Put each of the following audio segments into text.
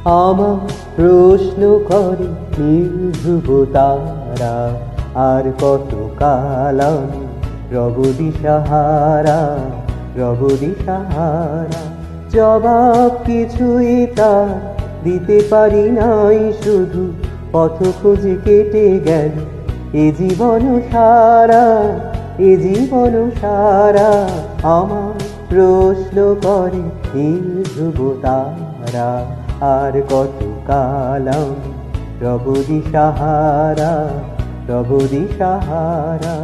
আমার প্রশ্ন করে নীল ধ্রুব তারা, আর কত কাল আমি রব দিশাহারা, রব দিশাহারা। জবাব কিছুই তার দিতে পারি নাই, শুধু পথ খুঁজে কেটে গেল এ জীবন সারা, এ জীবন সারা। আমার প্রশ্ন করে নীল ধ্রুব তারা, আর কত কাল আমি রব দিশাহারা, রব দিশাহারা।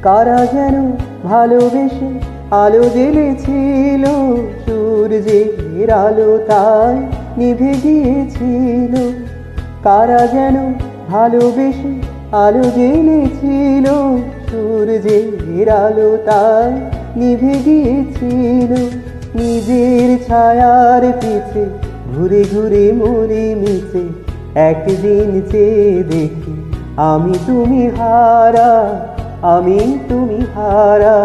কারা যেন ভালোবেসে আলো জ্বেলেছিল, সূর্যের আলো তাই নিভে গিয়েছিল। কারা যেন ভালোবেসে আলো জ্বেলেছিল, সূর্যের আলো তাই নিভে গিয়েছিল। নিজের ছায়ার পিছে ঘুরে ঘুরে মরে মিছে, একদিন চেয়ে দেখি আমি তুমি হারা, আমি তুমি হারা।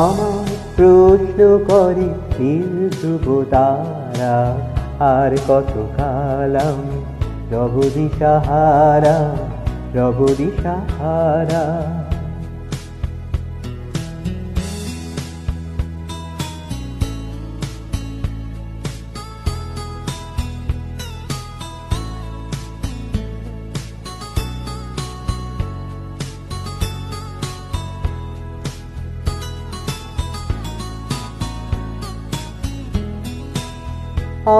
আমার প্রশ্ন করে নীল ধ্রুব তারা, আর কত কাল আমি রব দিশাহারা, রব দিশাহারা।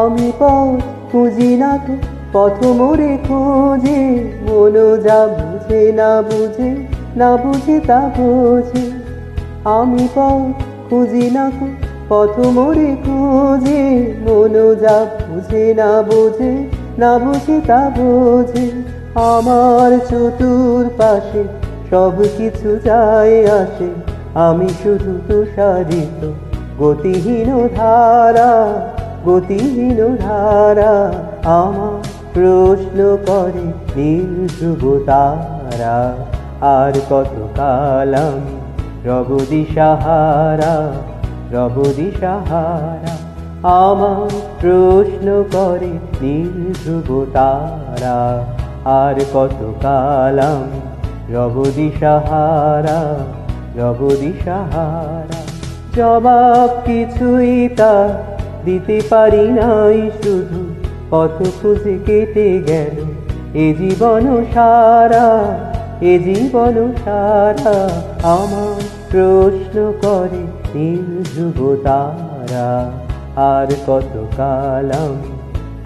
আমি পথ খুঁজি না তো, পথ মোরে খোঁজে, মন যা বুঝে না বুঝে, না বুঝে তা বোঝে। আমি পথ খুঁজি না তো, পথ মোরে খোঁজে, মন যা বুঝে না বোঝে, না বুঝে তা বোঝে। আমার চতুর পাশে সব কিছু যায় আসে, আমি শুধু তুষারিত গতিহীন ধারা, গতিহীন ধারা। আমার প্রশ্ন করে নীল ধ্রুব তারা, আর কত কাল আমি রব দিশাহারা, রব দিশাহারা। আমার প্রশ্ন করে নীল ধ্রুব তারা, আর কত কাল আমি রব দিশাহারা, রব দিশাহারা। জবাব কিছুই তার দিতে পারি নাই, শুধু পথ খুঁজে কেটে গেল এ জীবন সারা, এ জীবন সারা। আমার প্রশ্ন করে নীল ধ্রুব তারা, আর কত কাল আমি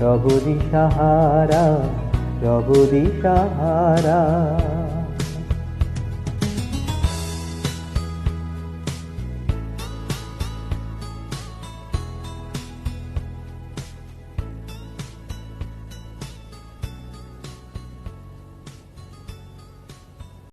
রব দিশাহারা, রব দিশাহারা।